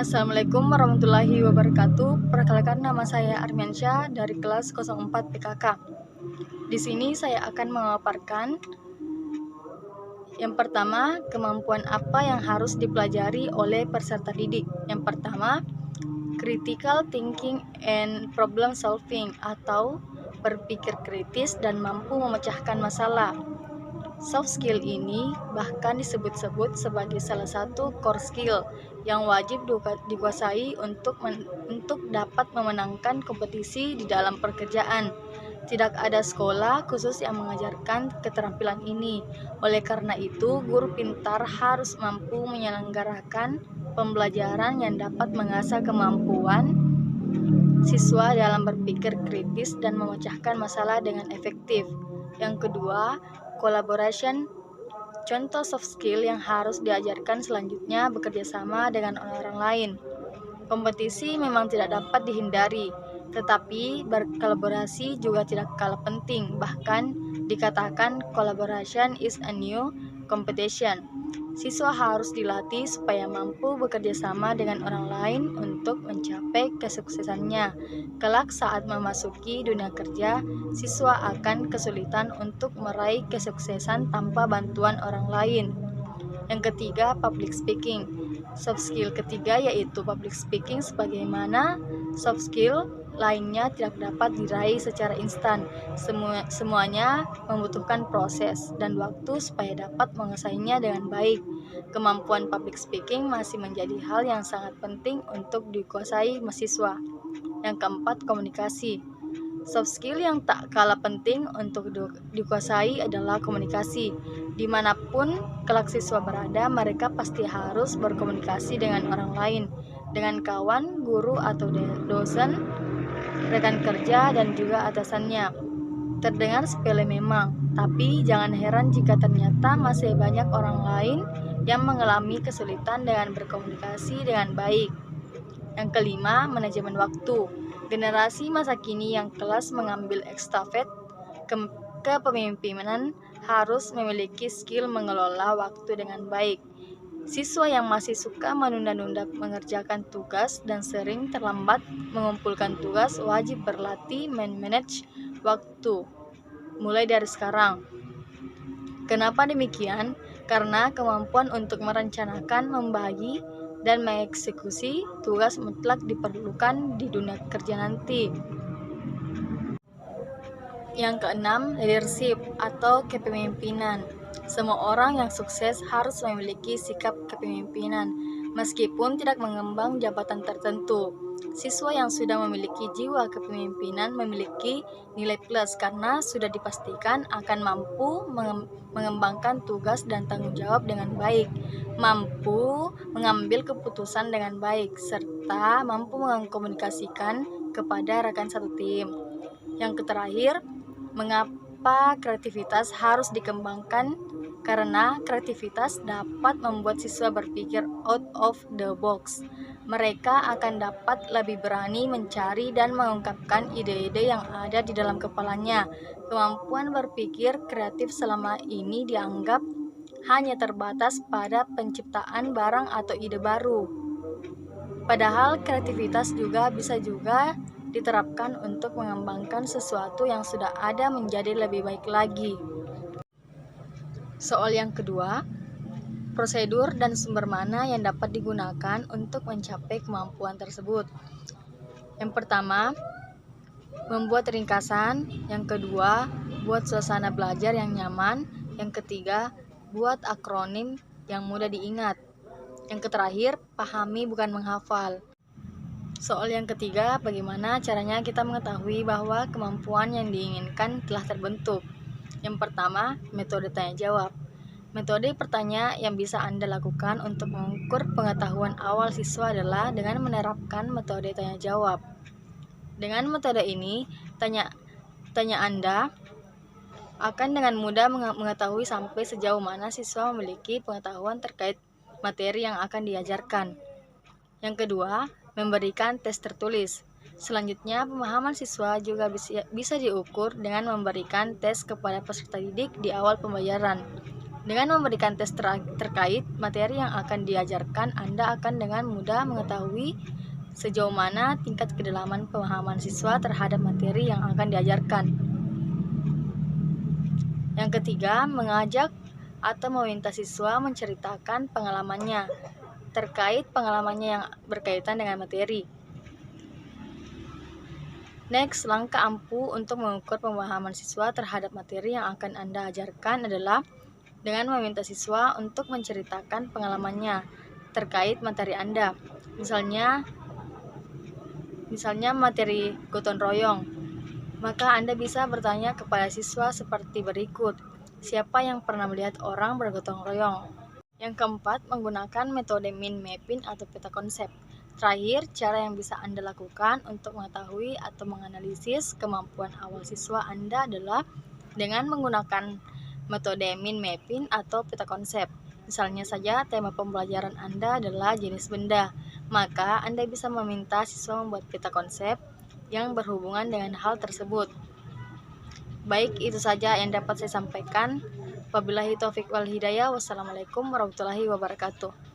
Assalamualaikum warahmatullahi wabarakatuh. Perkenalkan, nama saya Armiansyah dari kelas 04 PKK. Di sini saya akan memaparkan yang pertama, kemampuan apa yang harus dipelajari oleh peserta didik. Yang pertama, critical thinking and problem solving atau berpikir kritis dan mampu memecahkan masalah. Soft skill ini bahkan disebut-sebut sebagai salah satu core skill yang wajib dikuasai untuk dapat memenangkan kompetisi di dalam pekerjaan. Tidak ada sekolah khusus yang mengajarkan keterampilan ini. Oleh karena itu, guru pintar harus mampu menyelenggarakan pembelajaran yang dapat mengasah kemampuan siswa dalam berpikir kritis dan memecahkan masalah dengan efektif. Yang kedua, collaboration. Contoh soft skill yang harus diajarkan selanjutnya bekerja sama dengan orang lain. Kompetisi memang tidak dapat dihindari, tetapi berkolaborasi juga tidak kalah penting. Bahkan dikatakan collaboration is a new competition. Siswa harus dilatih supaya mampu bekerja sama dengan orang lain untuk mencapai kesuksesannya. Kelak saat memasuki dunia kerja, siswa akan kesulitan untuk meraih kesuksesan tanpa bantuan orang lain. Yang ketiga, public speaking. Soft skill ketiga yaitu public speaking. Sebagaimana soft skill lainnya tidak dapat diraih secara instan. Semuanya membutuhkan proses dan waktu supaya dapat menguasainya dengan baik. Kemampuan public speaking masih menjadi hal yang sangat penting untuk dikuasai mahasiswa. Yang keempat, komunikasi. Soft skill yang tak kalah penting untuk dikuasai adalah komunikasi. Dimanapun kelak siswa berada, mereka pasti harus berkomunikasi dengan orang lain, dengan kawan, guru atau dosen, rekan kerja, dan juga atasannya. Terdengar sepele memang, tapi jangan heran jika ternyata masih banyak orang lain yang mengalami kesulitan dengan berkomunikasi dengan baik. Yang kelima, manajemen waktu. Generasi masa kini yang kelas mengambil estafet kepemimpinan harus memiliki skill mengelola waktu dengan baik. Siswa yang masih suka menunda-nunda mengerjakan tugas dan sering terlambat mengumpulkan tugas wajib berlatih manage waktu mulai dari sekarang. Kenapa demikian? Karena kemampuan untuk merencanakan, membagi, dan mengeksekusi tugas mutlak diperlukan di dunia kerja nanti. Yang keenam, leadership atau kepemimpinan. Semua orang yang sukses harus memiliki sikap kepemimpinan, meskipun tidak mengemban jabatan tertentu. Siswa yang sudah memiliki jiwa kepemimpinan memiliki nilai plus karena sudah dipastikan akan mampu mengembangkan tugas dan tanggung jawab dengan baik, mampu mengambil keputusan dengan baik, serta mampu mengkomunikasikan kepada rekan satu tim. Yang terakhir, mengapa kreativitas harus dikembangkan? Karena kreativitas dapat membuat siswa berpikir out of the box. Mereka akan dapat lebih berani mencari dan mengungkapkan ide-ide yang ada di dalam kepalanya. Kemampuan berpikir kreatif selama ini dianggap hanya terbatas pada penciptaan barang atau ide baru. Padahal kreativitas bisa diterapkan untuk mengembangkan sesuatu yang sudah ada menjadi lebih baik lagi. Soal yang kedua, prosedur dan sumber mana yang dapat digunakan untuk mencapai kemampuan tersebut. Yang pertama, membuat ringkasan. Yang kedua, buat suasana belajar yang nyaman. Yang ketiga, buat akronim yang mudah diingat. Yang terakhir, pahami bukan menghafal. Soal yang ketiga, bagaimana caranya kita mengetahui bahwa kemampuan yang diinginkan telah terbentuk? Yang pertama, metode tanya jawab. Metode pertanyaan yang bisa Anda lakukan untuk mengukur pengetahuan awal siswa adalah dengan menerapkan metode tanya jawab. Dengan metode ini, tanya Anda akan dengan mudah mengetahui sampai sejauh mana siswa memiliki pengetahuan terkait materi yang akan diajarkan. Yang kedua, memberikan tes tertulis. Selanjutnya, pemahaman siswa juga bisa diukur dengan memberikan tes kepada peserta didik di awal pembelajaran. Dengan memberikan tes terkait materi yang akan diajarkan, Anda akan dengan mudah mengetahui sejauh mana tingkat kedalaman pemahaman siswa terhadap materi yang akan diajarkan. Yang ketiga, mengajak atau meminta siswa menceritakan pengalamannya terkait pengalamannya yang berkaitan dengan materi. Next, langkah ampuh untuk mengukur pemahaman siswa terhadap materi yang akan Anda ajarkan adalah dengan meminta siswa untuk menceritakan pengalamannya terkait materi Anda. Misalnya materi gotong royong. Maka Anda bisa bertanya kepada siswa seperti berikut. Siapa yang pernah melihat orang bergotong royong? Yang keempat, menggunakan metode mind mapping atau peta konsep. Terakhir, cara yang bisa Anda lakukan untuk mengetahui atau menganalisis kemampuan awal siswa Anda adalah dengan menggunakan metode mind mapping atau peta konsep. Misalnya saja tema pembelajaran Anda adalah jenis benda, maka Anda bisa meminta siswa membuat peta konsep yang berhubungan dengan hal tersebut. Baik, itu saja yang dapat saya sampaikan. Wabillahi taufiq wal hidayah. Wassalamualaikum warahmatullahi wabarakatuh.